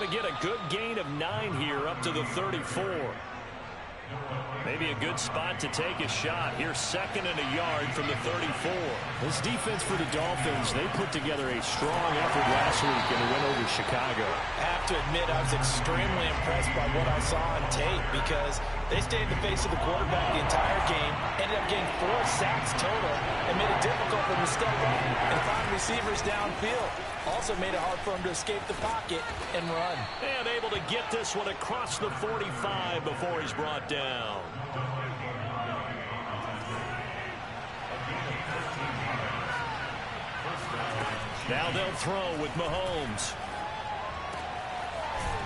going to get a good gain of 9 here up to the 34. Maybe a good spot to take a shot. Here's 2nd and a yard from the 34. This defense for the Dolphins, they put together a strong effort last week in the win over Chicago. I have to admit, I was extremely impressed by what I saw on tape because they stayed in the face of the quarterback the entire game, ended up getting 4 sacks total, and made it difficult for him to step up and find receivers downfield. Also made it hard for him to escape the pocket and run. And able to get this one across the 45 before he's brought down. Now they'll throw with Mahomes.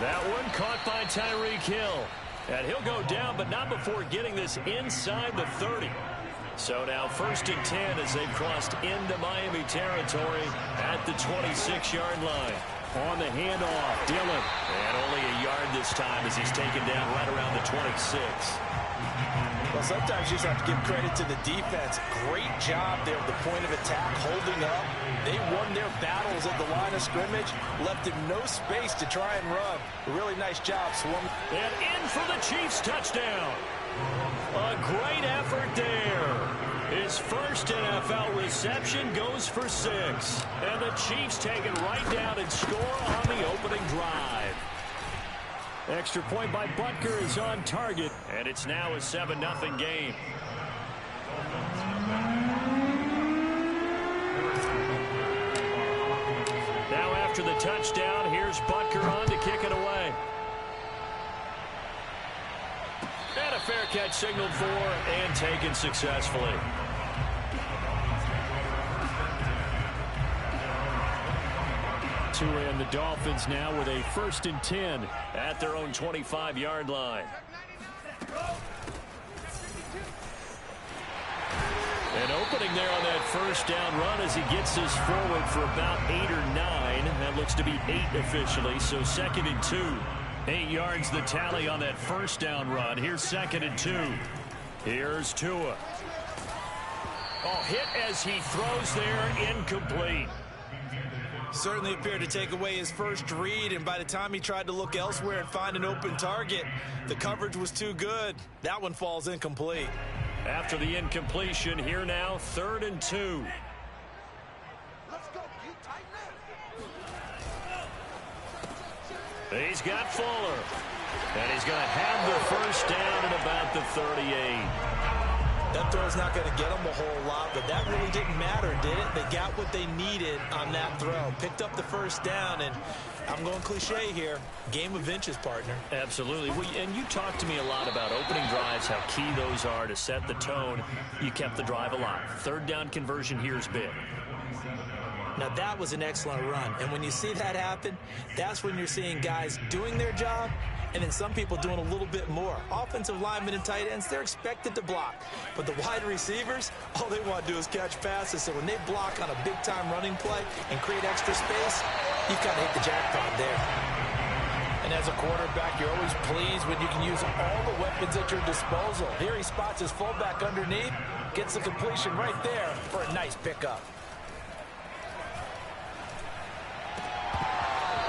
That one caught by Tyreek Hill. And he'll go down, but not before getting this inside the 30. So now 1st and 10 as they've crossed into Miami territory at the 26-yard line. On the handoff, Dillon. And only a yard this time as he's taken down right around the 26. Well, sometimes you just have to give credit to the defense. Great job there at the point of attack, holding up. They won their battles at the line of scrimmage, left him no space to try and run. A really nice job, swarming. And in for the Chiefs touchdown. A great effort there. His first NFL reception goes for 6. And the Chiefs take it right down and score on the opening drive. Extra point by Butker is on target. And it's now a 7-0 game. Now after the touchdown, here's Butker on to kick it away. And a fair catch signaled for and taken successfully. And the Dolphins now with a 1st and 10 at their own 25-yard line. An opening there on that 1st down run as he gets this forward for about 8 or 9. That looks to be 8 officially, so 2nd and 2. 8 yards the tally on that 1st down run. Here's 2nd and 2. Here's Tua. Oh, hit as he throws there, incomplete. Certainly appeared to take away his first read, and by the time he tried to look elsewhere and find an open target, the coverage was too good. That one falls incomplete. After the incompletion, here now, 3rd and 2. He's got Fuller. And he's going to have the 1st down at about the 38. That throw's not going to get them a whole lot, but that really didn't matter, did it? They got what they needed on that throw. Picked up the 1st down, and I'm going cliche here. Game of inches, partner. Absolutely. Well, and you talked to me a lot about opening drives, how key those are to set the tone. You kept the drive alive. 3rd down conversion here is big. Now, that was an excellent run. And when you see that happen, that's when you're seeing guys doing their job and then some people doing a little bit more. Offensive linemen and tight ends, they're expected to block. But the wide receivers, all they want to do is catch passes. So when they block on a big-time running play and create extra space, you've got to hit the jackpot there. And as a quarterback, you're always pleased when you can use all the weapons at your disposal. Here he spots his fullback underneath, gets the completion right there for a nice pickup.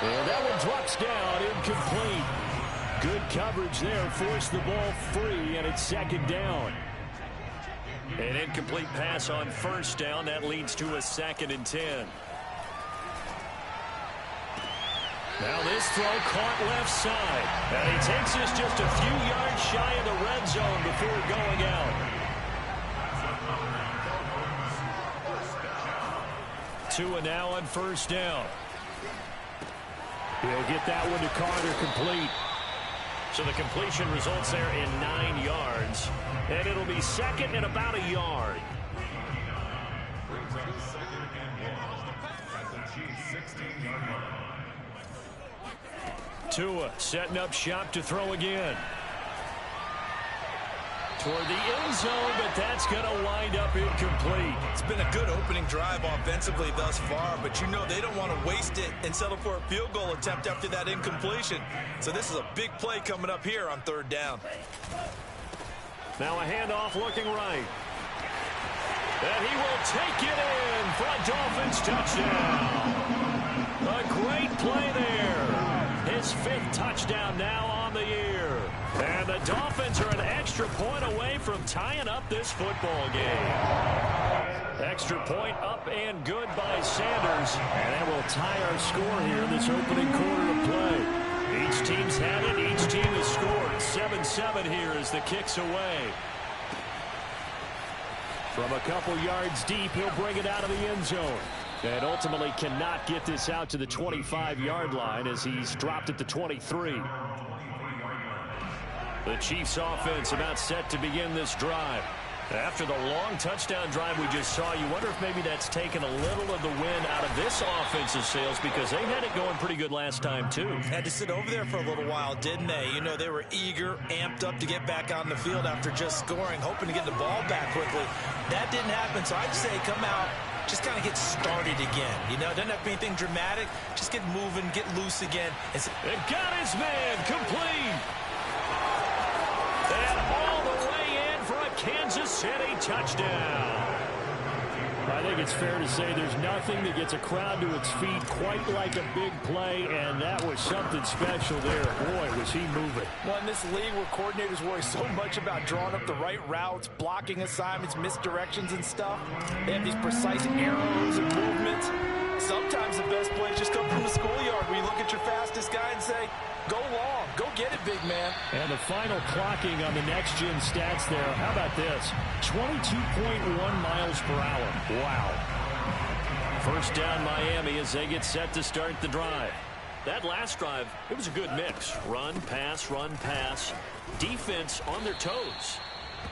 And that one drops down, incomplete. Good coverage there, forced the ball free, and it's 2nd down. An incomplete pass on 1st down. That leads to a 2nd and 10. Now this throw caught left side. And he takes us just a few yards shy of the red zone before going out. Tua now on 1st down. He'll get that one to Carter, complete. So the completion results there in 9 yards. And it'll be 2nd and about a yard. Tua setting up shop to throw again. Toward the end zone, but that's going to wind up incomplete. It's been a good opening drive offensively thus far, but you know they don't want to waste it and settle for a field goal attempt after that incompletion. So this is a big play coming up here on 3rd down. Now a handoff looking right. And he will take it in for a Dolphins touchdown. A great play there. His his 5th touchdown now on the year. And the Dolphins are an extra point away from tying up this football game. Extra point up and good by Sanders. And that will tie our score here in this opening quarter of play. Each team's had it. Each team has scored. 7-7 here as the kick's away. From a couple yards deep, he'll bring it out of the end zone. And ultimately cannot get this out to the 25-yard line as he's dropped at the 23. The Chiefs offense about set to begin this drive. After the long touchdown drive we just saw, you wonder if maybe that's taken a little of the wind out of this offensive sails because they had it going pretty good last time too. Had to sit over there for a little while, didn't they? You know, they were eager, amped up to get back on the field after just scoring, hoping to get the ball back quickly. That didn't happen, so I'd say come out, just kind of get started again. You know, doesn't have to be anything dramatic. Just get moving, get loose again. And got his man complete. And all the way in for a Kansas City touchdown. I think it's fair to say there's nothing that gets a crowd to its feet quite like a big play, and that was something special there. Boy, was he moving. Well, in this league where coordinators worry so much about drawing up the right routes, blocking assignments, misdirections and stuff, they have these precise arrows and movements. Sometimes the best plays just come from the schoolyard where you look at your fastest guy and say, go long, go get it, big man. And the final clocking on the next-gen stats there. How about this? 22.1 miles per hour. Wow. First down Miami as they get set to start the drive. That last drive, it was a good mix. Run, pass, defense on their toes.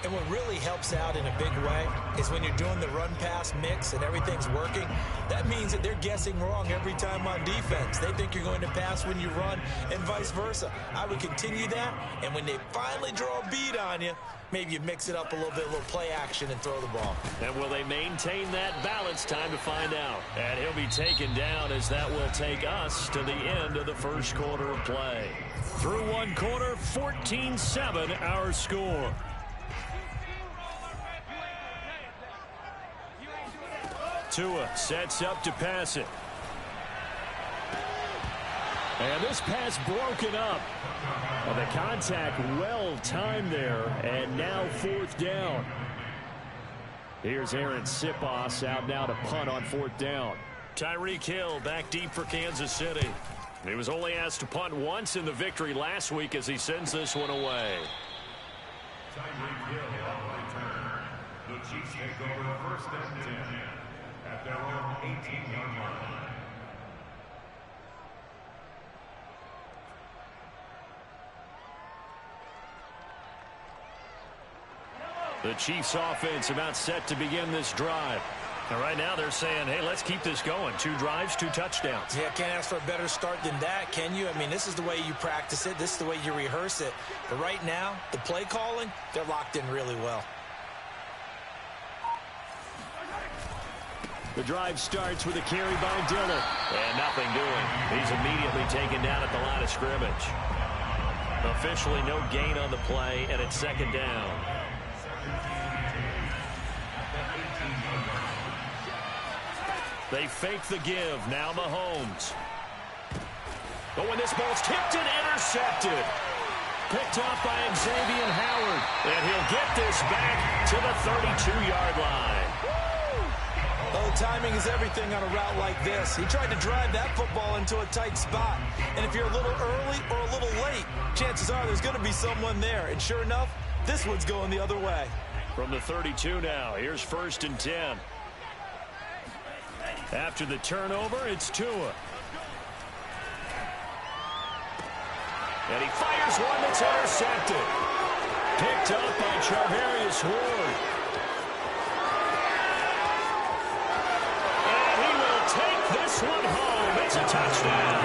And what really helps out in a big way is when you're doing the run-pass mix and everything's working, that means that they're guessing wrong every time on defense. They think you're going to pass when you run and vice versa. I would continue that, and when they finally draw a beat on you, maybe you mix it up a little bit, a little play action and throw the ball. And will they maintain that balance? Time to find out. And he'll be taken down as that will take us to the end of the first quarter of play. Through one quarter, 14-7 our score. Tua sets up to pass it. And this pass broken up. Well, the contact well timed there, and now 4th down. Here's Aaron Sipos out now to punt on 4th down. Tyreek Hill back deep for Kansas City. He was only asked to punt once in the victory last week as he sends this one away. Tyreek Hill on return. The Chiefs take over 1st and 10 at their own 18-yard line. The Chiefs offense about set to begin this drive. And right now they're saying, hey, let's keep this going. 2 drives, 2 touchdowns. Yeah, can't ask for a better start than that, can you? I mean, this is the way you practice it. This is the way you rehearse it. But right now, the play calling, they're locked in really well. The drive starts with a carry by Dillon. And nothing doing. He's immediately taken down at the line of scrimmage. Officially no gain on the play, and it's 2nd down. They fake the give. Now Mahomes. But when this ball's tipped and intercepted. Picked off by Xavier Howard. And he'll get this back to the 32-yard line. Well, timing is everything on a route like this. He tried to drive that football into a tight spot. And if you're a little early or a little late, chances are there's going to be someone there. And sure enough, this one's going the other way. From the 32 now, here's 1st and 10. After the turnover, it's Tua. And he fires one that's intercepted. Picked up by Charvarius Ward. And he will take this one home. It's a touchdown.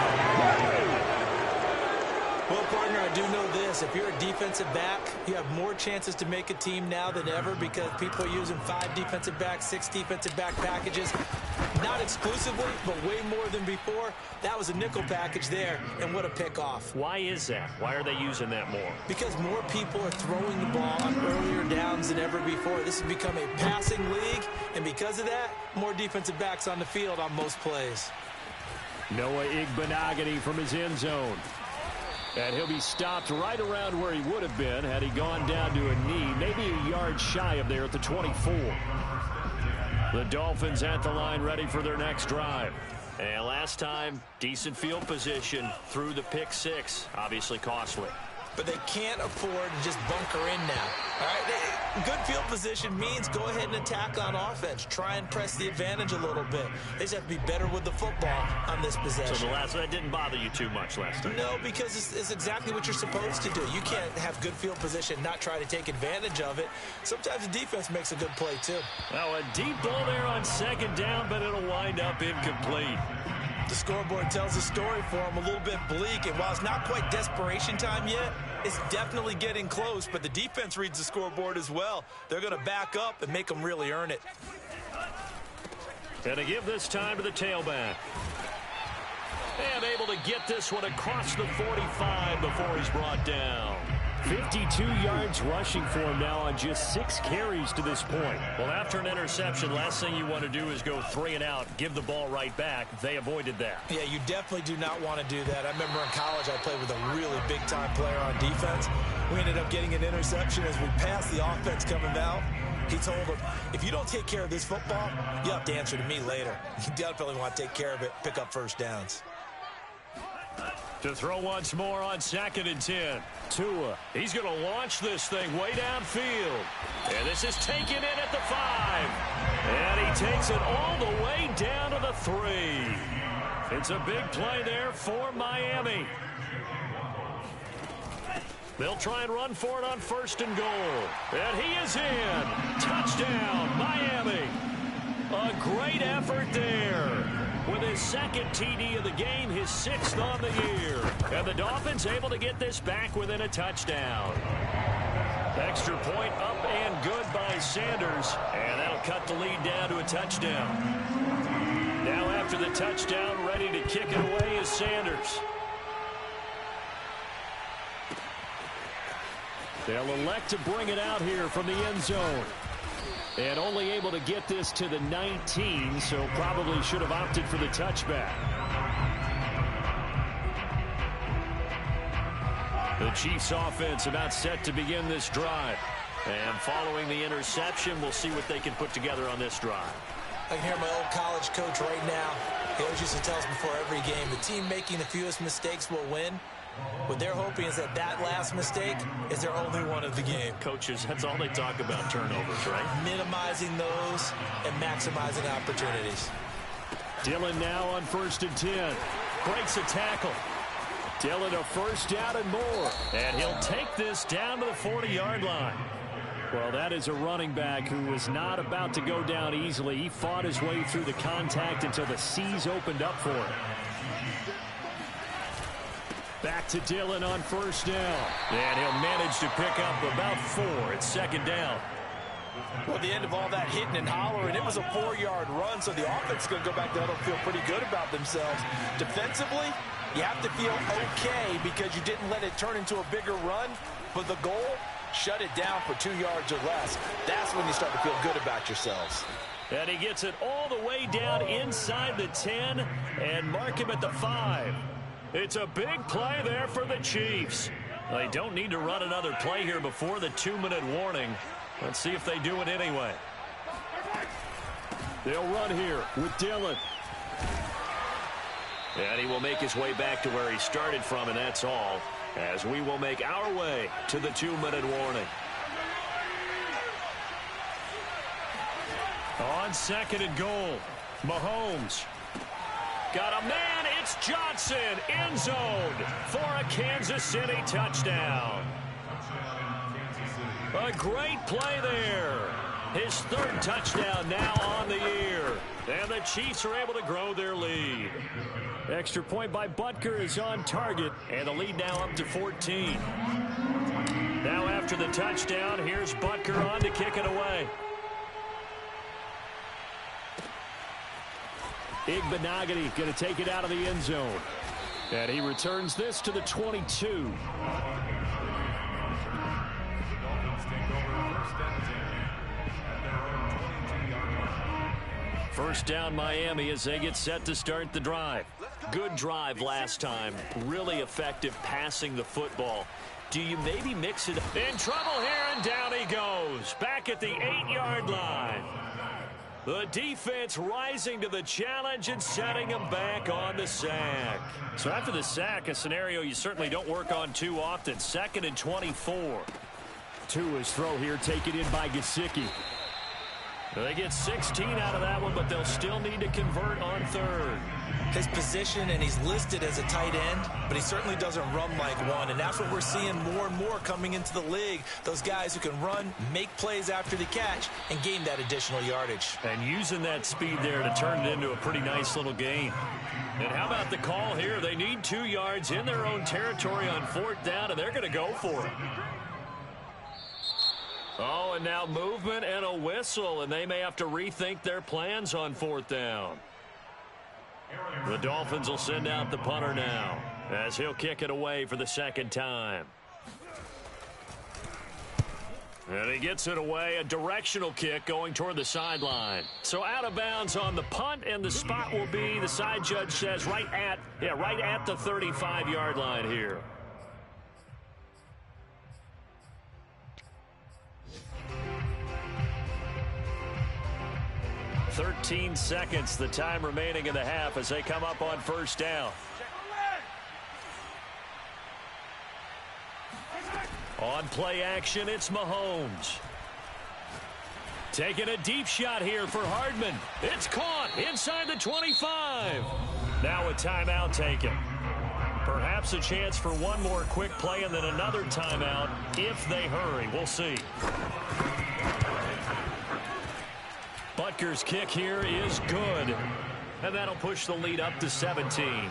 Well, partner, I do know this. If you're a defensive back, you have more chances to make a team now than ever because people are using 5 defensive backs, 6 defensive back packages. Not exclusively, but way more than before. That was a nickel package there, and what a pickoff. Why is that? Why are they using that more? Because more people are throwing the ball on earlier downs than ever before. This has become a passing league, and because of that, more defensive backs on the field on most plays. Noah Igbenogany from his end zone. And he'll be stopped right around where he would have been had he gone down to a knee, maybe a yard shy of there at the 24. The Dolphins at the line ready for their next drive. And last time, decent field position through the pick six. Obviously costly. But they can't afford to just bunker in now. All right, good field position means go ahead and attack on offense. Try and press the advantage a little bit. They just have to be better with the football on this possession. So that didn't bother you too much last time? No, because it's exactly what you're supposed to do. You can't have good field position, not try to take advantage of it. Sometimes the defense makes a good play, too. Now a deep ball there on second down, but it'll wind up incomplete. The scoreboard tells a story for him, a little bit bleak, and while it's not quite desperation time yet, it's definitely getting close, but the defense reads the scoreboard as well. They're going to back up and make them really earn it. And to give this time to the tailback. And able to get this one across the 45 before he's brought down. 52 yards rushing for him now on just 6 carries to this point. Well, after an interception, last thing you want to do is go 3 and out, give the ball right back. They avoided that. Yeah, you definitely do not want to do that. I remember in college I played with a really big-time player on defense. We ended up getting an interception as we passed the offense coming out. He told him, if you don't take care of this football, you'll have to answer to me later. You definitely want to take care of it, pick up first downs. To throw once more on 2nd and 10. Tua. He's going to launch this thing way downfield. And this is taken in at the 5. And he takes it all the way down to the 3. It's a big play there for Miami. They'll try and run for it on 1st and goal. And he is in. Touchdown, Miami. A great effort there. With his 2nd TD of the game, his 6th on the year. And the Dolphins able to get this back within a touchdown. Extra point up and good by Sanders. And that'll cut the lead down to a touchdown. Now after the touchdown, ready to kick it away is Sanders. They'll elect to bring it out here from the end zone. And only able to get this to the 19, so probably should have opted for the touchback. The Chiefs offense about set to begin this drive. And following the interception, we'll see what they can put together on this drive. I can hear my old college coach right now. He always used to tell us before every game, the team making the fewest mistakes will win. What they're hoping is that last mistake is their only one of the game. Coaches, that's all they talk about, turnovers, right? Minimizing those and maximizing opportunities. Dillon now on 1st and 10. Breaks a tackle. Dillon a first down and more. And he'll take this down to the 40-yard line. Well, that is a running back who was not about to go down easily. He fought his way through the contact until the C's opened up for him. Back to Dillon on 1st down. And he'll manage to pick up about 4 at 2nd down. Well, at the end of all that hitting and hollering, it was a 4-yard run, so the offense is going to go back there and feel pretty good about themselves. Defensively, you have to feel okay because you didn't let it turn into a bigger run, but the goal, shut it down for 2 yards or less. That's when you start to feel good about yourselves. And he gets it all the way down inside the 10 and mark him at the 5. It's a big play there for the Chiefs. They don't need to run another play here before the 2-minute warning. Let's see if they do it anyway. They'll run here with Dillon. And he will make his way back to where he started from, and that's all, as we will make our way to the 2-minute warning. On 2nd and goal, Mahomes. Got a man, it's Johnson, end zone for a Kansas City touchdown. A great play there. His 3rd touchdown now on the year. And the Chiefs are able to grow their lead. Extra point by Butker is on target. And the lead now up to 14. Now after the touchdown, here's Butker on to kick it away. Igbenogany going to take it out of the end zone. And he returns this to the 22. First down Miami as they get set to start the drive. Good drive last time. Really effective passing the football. Do you maybe mix it up? In trouble here, and down he goes. Back at the 8-yard line. The defense rising to the challenge and setting him back on the sack. So after the sack, a scenario you certainly don't work on too often. 2nd and 24. To his throw here, taken in by Gesicki. They get 16 out of that one, but they'll still need to convert on 3rd. His position, and he's listed as a tight end, but he certainly doesn't run like one, and that's what we're seeing more and more coming into the league. Those guys who can run, make plays after the catch, and gain that additional yardage. And using that speed there to turn it into a pretty nice little gain. And how about the call here? They need 2 yards in their own territory on 4th down, and they're going to go for it. Oh, and now movement and a whistle, and they may have to rethink their plans on 4th down. The Dolphins will send out the punter now as he'll kick it away for the 2nd time. And he gets it away, a directional kick going toward the sideline. So out of bounds on the punt, and the spot will be, the side judge says, right at the 35-yard line here. 13 seconds, the time remaining in the half as they come up on 1st down. On play action, it's Mahomes. Taking a deep shot here for Hardman. It's caught inside the 25. Now a timeout taken. Perhaps a chance for one more quick play and then another timeout if they hurry. We'll see. Butker's kick here is good. And that'll push the lead up to 17.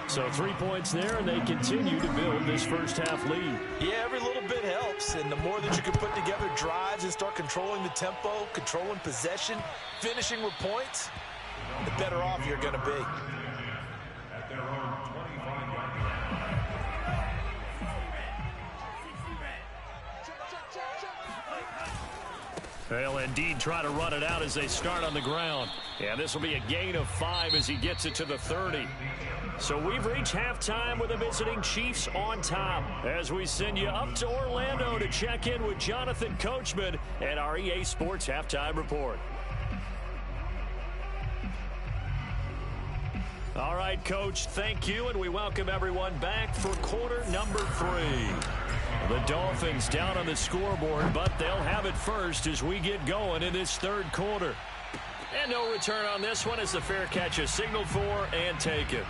So 3 points there, and they continue to build this first half lead. Yeah, every little bit helps, and the more that you can put together drives and start controlling the tempo, controlling possession, finishing with points, the better off you're going to be. At their own 25-yard line. They'll indeed try to run it out as they start on the ground. Yeah, this will be a gain of 5 as he gets it to the 30. So we've reached halftime with the visiting Chiefs on top as we send you up to Orlando to check in with Jonathan Coachman and our EA Sports Halftime Report. All right, Coach, thank you, and we welcome everyone back for quarter number 3. The Dolphins down on the scoreboard, but they'll have it first as we get going in this 3rd quarter. And no return on this one as the fair catch is signaled for and taken.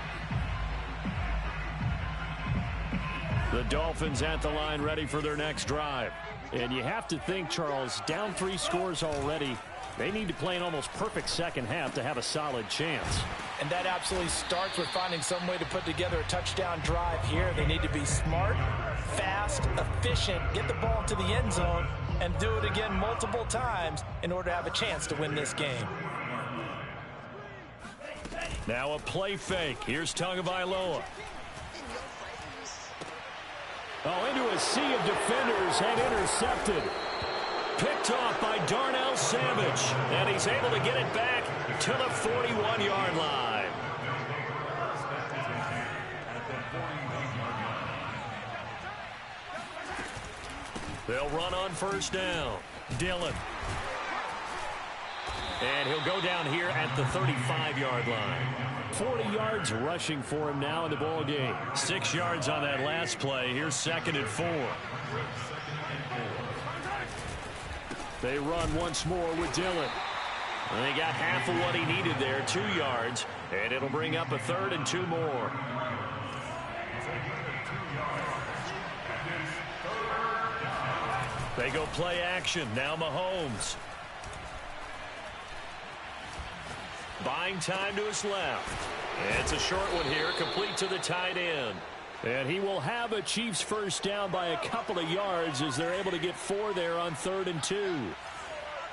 The Dolphins at the line ready for their next drive. And you have to think, Charles, down 3 scores already. They need to play an almost perfect second half to have a solid chance. And that absolutely starts with finding some way to put together a touchdown drive here. They need to be smart, fast, efficient, get the ball to the end zone, and do it again multiple times in order to have a chance to win this game. Now a play fake. Here's Tagovailoa. Oh, into a sea of defenders and intercepted. Picked off by Darnell Savage. And he's able to get it back to the 41-yard line. They'll run on 1st down. Dillon. And he'll go down here at the 35-yard line. 40 yards rushing for him now in the ball game. 6 yards on that last play. Here's 2nd and 4. They run once more with Dillon. And they got half of what he needed there, 2 yards. And it'll bring up a 3rd and 2 more. They go play action. Now Mahomes. Buying time to his left. It's a short one here, complete to the tight end. And he will have a Chiefs first down by a couple of yards as they're able to get 4 there on 3rd and 2.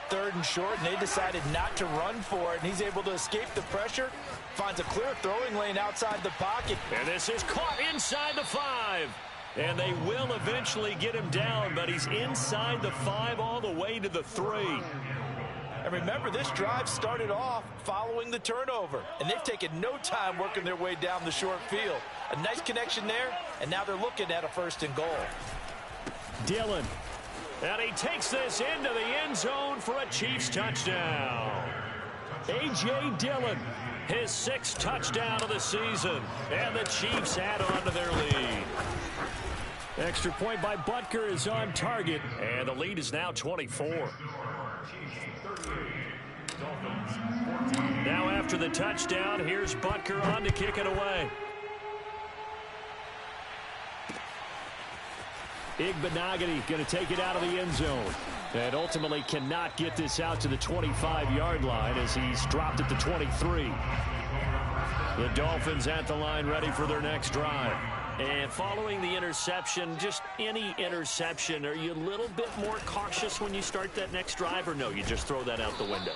3rd and short, and they decided not to run for it, and he's able to escape the pressure, finds a clear throwing lane outside the pocket. And this is caught inside the 5. And they will eventually get him down, but he's inside the 5 all the way to the 3. And remember, this drive started off following the turnover, and they've taken no time working their way down the short field. A nice connection there, and now they're looking at a 1st and goal. Dillon. And he takes this into the end zone for a Chiefs touchdown. A.J. Dillon, his 6th touchdown of the season, and the Chiefs add on to their lead. Extra point by Butker is on target, and the lead is now 24. Now after the touchdown, here's Butker on to kick it away. Igbenogany going to take it out of the end zone. And ultimately cannot get this out to the 25-yard line as he's dropped at the 23. The Dolphins at the line ready for their next drive. And following the interception, just any interception, are you a little bit more cautious when you start that next drive, or no, you just throw that out the window?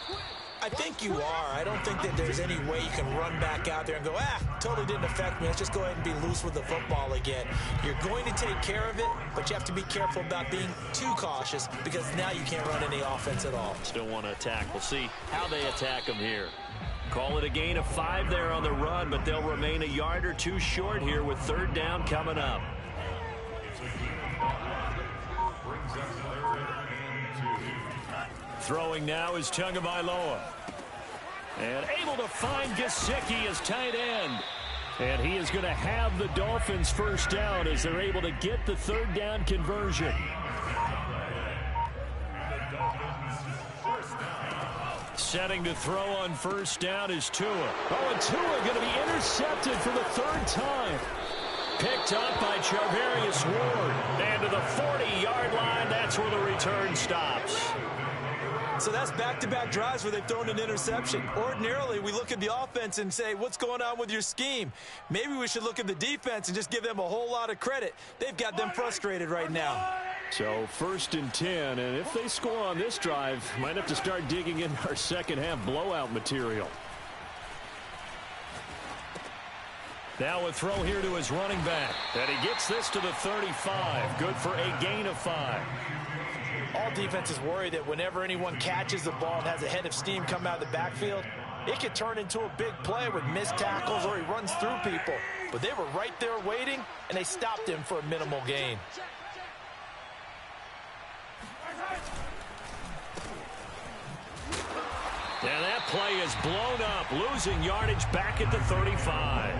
I think you are. I don't think that there's any way you can run back out there and go, totally didn't affect me. Let's just go ahead and be loose with the football again. You're going to take care of it, but you have to be careful about being too cautious because now you can't run any offense at all. Still want to attack. We'll see how they attack them here. Call it a gain of 5 there on the run, but they'll remain a yard or 2 short here with 3rd down coming up. Throwing now is Tagovailoa. And able to find Gesicki as tight end. And he is going to have the Dolphins 1st down as they're able to get the 3rd down conversion. Setting to throw on 1st down is Tua. Oh, and Tua going to be intercepted for the 3rd time. Picked up by Charvarius Ward. And to the 40-yard line, that's where the return stops. So that's back-to-back drives where they've thrown an interception. Ordinarily, we look at the offense and say, what's going on with your scheme? Maybe we should look at the defense and just give them a whole lot of credit. They've got them frustrated right now. So 1st and 10, and if they score on this drive, might have to start digging in our second-half blowout material. Now a throw here to his running back. And he gets this to the 35. Good for a gain of 5. All defenses worry that whenever anyone catches the ball and has a head of steam come out of the backfield, it could turn into a big play with missed tackles or he runs through people. But they were right there waiting, and they stopped him for a minimal gain. And that play is blown up, losing yardage back at the 35.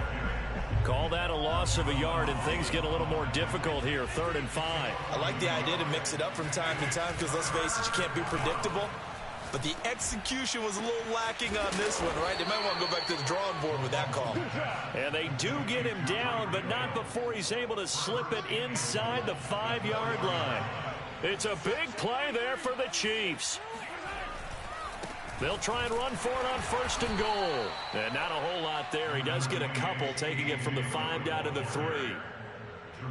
Call that a loss of a yard, and things get a little more difficult here, 3rd and 5. I like the idea to mix it up from time to time because, let's face it, you can't be predictable. But the execution was a little lacking on this one, right? They might want to go back to the drawing board with that call. And they do get him down, but not before he's able to slip it inside the 5-yard line. It's a big play there for the Chiefs. They'll try and run for it on 1st and goal. And not a whole lot there. He does get a couple, taking it from the 5 down to the 3.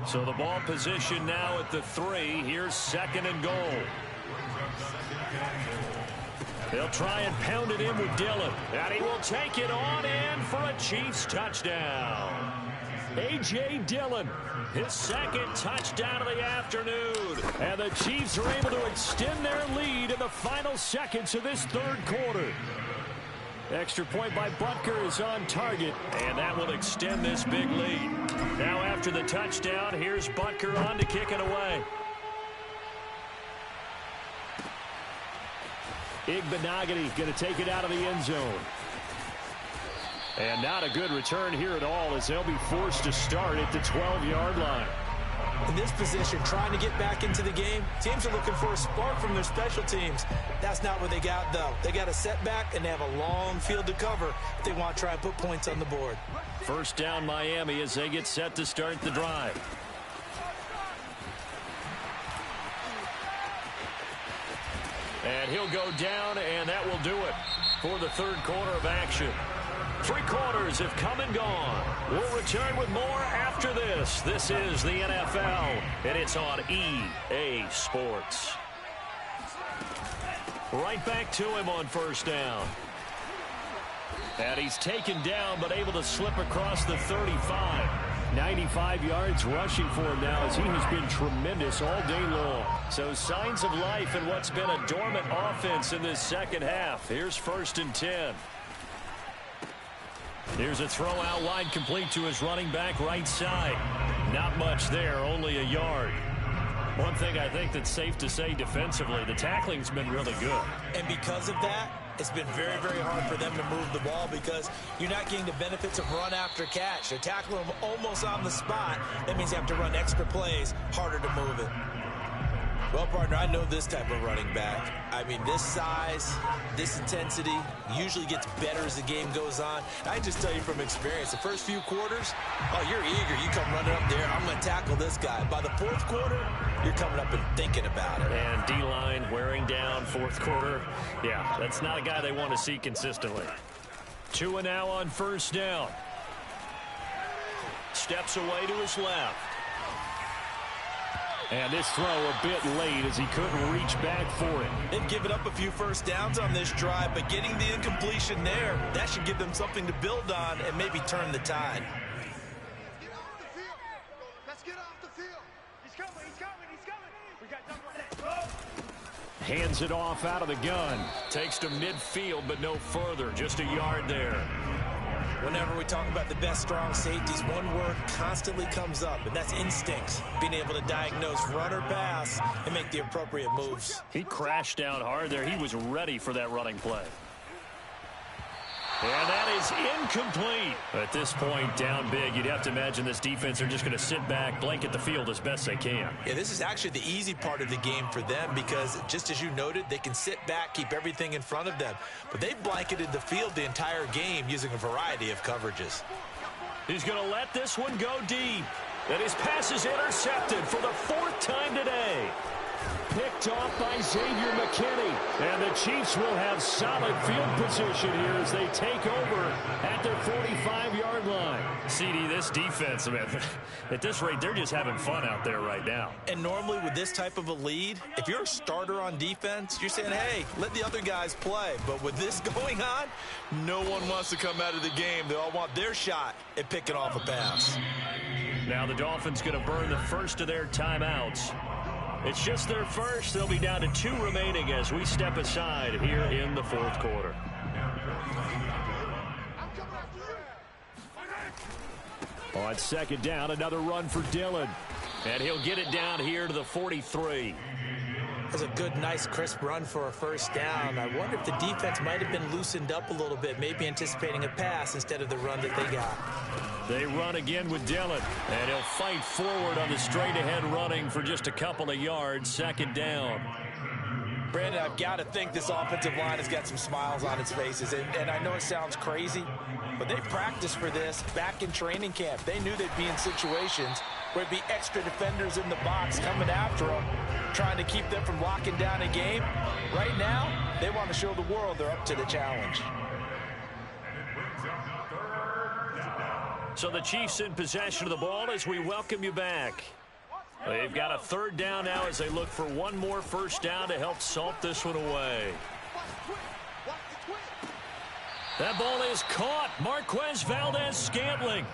So the ball position now at the 3. Here's 2nd and goal. They'll try and pound it in with Dillon. And he will take it on in for a Chiefs touchdown. A.J. Dillon, his 2nd touchdown of the afternoon. And the Chiefs are able to extend their lead in the final seconds of this 3rd quarter. Extra point by Butker is on target, and that will extend this big lead. Now after the touchdown, here's Butker on to kick it away. Igbenogany going to take it out of the end zone. And not a good return here at all as they'll be forced to start at the 12-yard line. In this position, trying to get back into the game, teams are looking for a spark from their special teams. That's not what they got, though. They got a setback, and they have a long field to cover if they want to try and put points on the board. 1st down Miami as they get set to start the drive. And he'll go down, and that will do it for the 3rd quarter of action. 3 quarters have come and gone. We'll return with more after this. This is the NFL, and it's on EA Sports. Right back to him on 1st down. And he's taken down, but able to slip across the 35. 95 yards rushing for him now, as he has been tremendous all day long. So signs of life in what's been a dormant offense in this second half. Here's 1st and 10. Here's a throw out wide, complete to his running back right side. Not much there, only a yard. One thing I think that's safe to say defensively, the tackling's been really good. And because of that, it's been very, very hard for them to move the ball because you're not getting the benefits of run after catch. They're tackling them almost on the spot. That means you have to run extra plays, harder to move it. Well, partner, I know this type of running back. I mean, this size, this intensity usually gets better as the game goes on. I just tell you from experience, the first few quarters, oh, you're eager. You come running up there, I'm going to tackle this guy. By the 4th quarter, you're coming up and thinking about it. And D-line wearing down 4th quarter. Yeah, that's not a guy they want to see consistently. 2 and now on 1st down. Steps away to his left. And this throw a bit late as he couldn't reach back for it. They've given up a few first downs on this drive, but getting the incompletion there, that should give them something to build on and maybe turn the tide. Get off the field. Let's get off the field. He's coming, he's coming, he's coming. We got double that. Hands it off out of the gun. Takes to midfield, but no further. Just a yard there. Whenever we talk about the best strong safeties, one word constantly comes up, and that's instincts. Being able to diagnose run or pass and make the appropriate moves. He crashed down hard there. He was ready for that running play. And that is incomplete. At this point, down big, you'd have to imagine this defense are just going to sit back, blanket the field as best they can. Yeah, this is actually the easy part of the game for them because, just as you noted, they can sit back, keep everything in front of them. But they've blanketed the field the entire game using a variety of coverages. He's going to let this one go deep. And his pass is intercepted for the 4th time today. Picked off by Xavier McKinney. And the Chiefs will have solid field position here as they take over at their 45-yard line. CD, this defense, man, at this rate, they're just having fun out there right now. And normally with this type of a lead, if you're a starter on defense, you're saying, hey, let the other guys play. But with this going on, no one wants to come out of the game. They all want their shot at picking off a pass. Now the Dolphins going to burn the first of their timeouts. It's just their first. They'll be down to 2 remaining as we step aside here in the 4th quarter. On 2nd down, another run for Dillon. And he'll get it down here to the 43. That's a good, nice, crisp run for a 1st down. I wonder if the defense might have been loosened up a little bit, maybe anticipating a pass instead of the run that they got. They run again with Dillon, and he'll fight forward on the straight-ahead running for just a couple of yards. 2nd down. Brandon, I've got to think this offensive line has got some smiles on its faces, and I know it sounds crazy, but they practiced for this back in training camp. They knew they'd be in situations where it'd be extra defenders in the box coming after them, trying to keep them from locking down a game. Right now, they want to show the world they're up to the challenge. So the Chiefs in possession of the ball as we welcome you back. They've got a 3rd down now as they look for one more 1st down to help salt this one away. That ball is caught. Marquez Valdes-Scantling.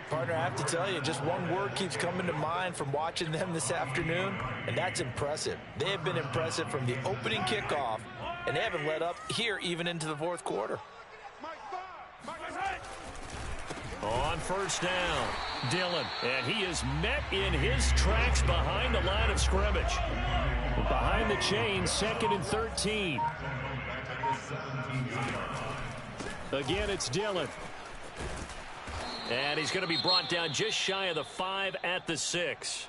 Partner, I have to tell you, just one word keeps coming to mind from watching them this afternoon, and that's impressive. They have been impressive from the opening kickoff, and they haven't let up here even into the 4th quarter. On 1st down, Dillon, and he is met in his tracks behind the line of scrimmage. Behind the chains, 2nd and 13. Again, it's Dillon. And he's going to be brought down just shy of the 5 at the 6.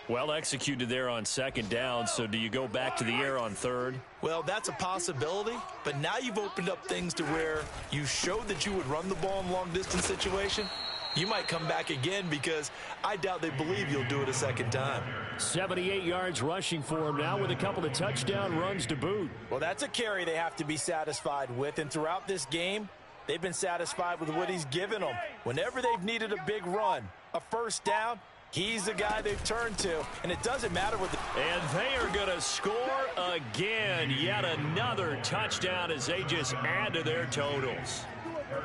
Well executed there on 2nd down, so do you go back to the air on 3rd? Well, that's a possibility, but now you've opened up things to where you showed that you would run the ball in long-distance situation. You might come back again because I doubt they believe you'll do it a 2nd time. 78 yards rushing for him now with a couple of touchdown runs to boot. Well, that's a carry they have to be satisfied with, and throughout this game, they've been satisfied with what he's given them. Whenever they've needed a big run, a 1st down, he's the guy they've turned to, and it doesn't matter what the... And they are going to score again. Yet another touchdown as they just add to their totals.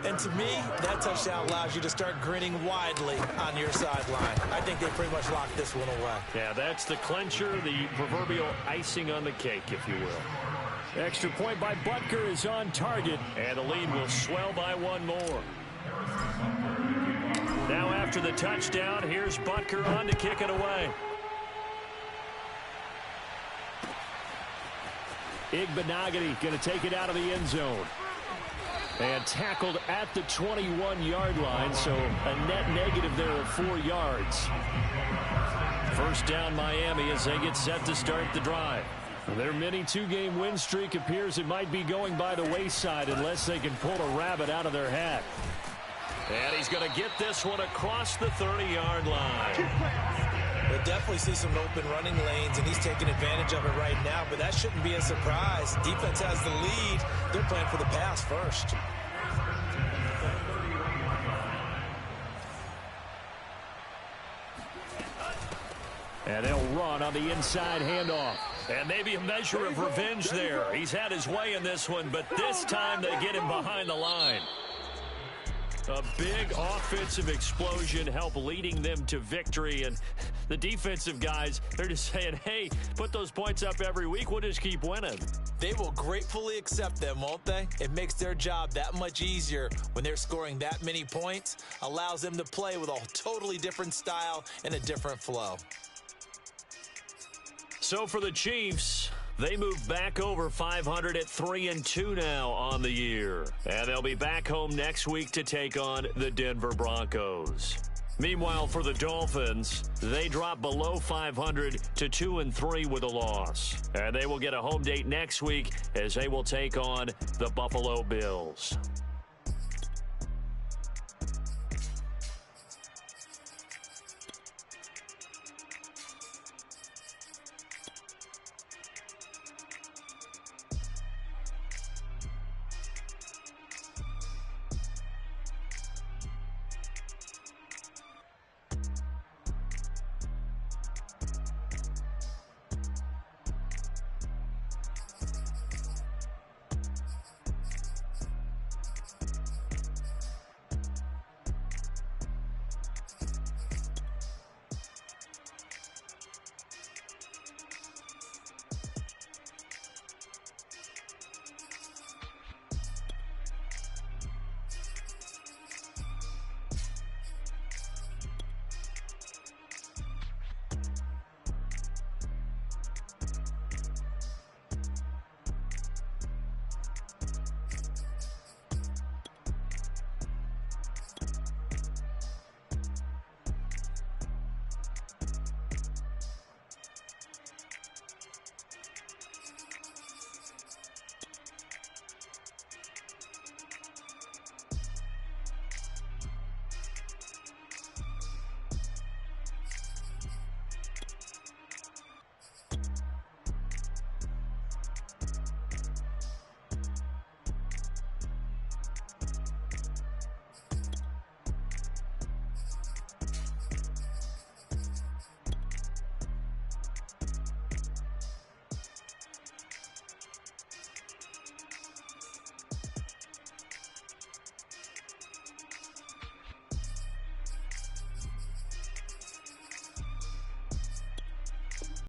And to me, that touchdown allows you to start grinning widely on your sideline. I think they pretty much locked this one away. Yeah, that's the clincher, the proverbial icing on the cake, if you will. Extra point by Butker is on target, and the lead will swell by one more. Now after the touchdown, here's Butker on to kick it away. Igbenogany going to take it out of the end zone. And tackled at the 21-yard line, so a net negative there of 4 yards. First down Miami as they get set to start the drive. Their mini two-game win streak appears it might be going by the wayside unless they can pull a rabbit out of their hat. And he's going to get this one across the 30-yard line. We'll definitely see some open running lanes, and he's taking advantage of it right now, but that shouldn't be a surprise. Defense has the lead. They're playing for the pass first. And they'll run on the inside handoff. And maybe a measure of revenge there. He's had his way in this one, but this time they get him behind the line. A big offensive explosion help leading them to victory. And the defensive guys, they're just saying, hey, put those points up every week. We'll just keep winning. They will gratefully accept them, won't they? It makes their job that much easier when they're scoring that many points. Allows them to play with a totally different style and a different flow. So for the Chiefs, they move back over 500 at 3-2 now on the year. And they'll be back home next week to take on the Denver Broncos. Meanwhile, for the Dolphins, they drop below 500 to 2-3 with a loss. And they will get a home date next week as they will take on the Buffalo Bills.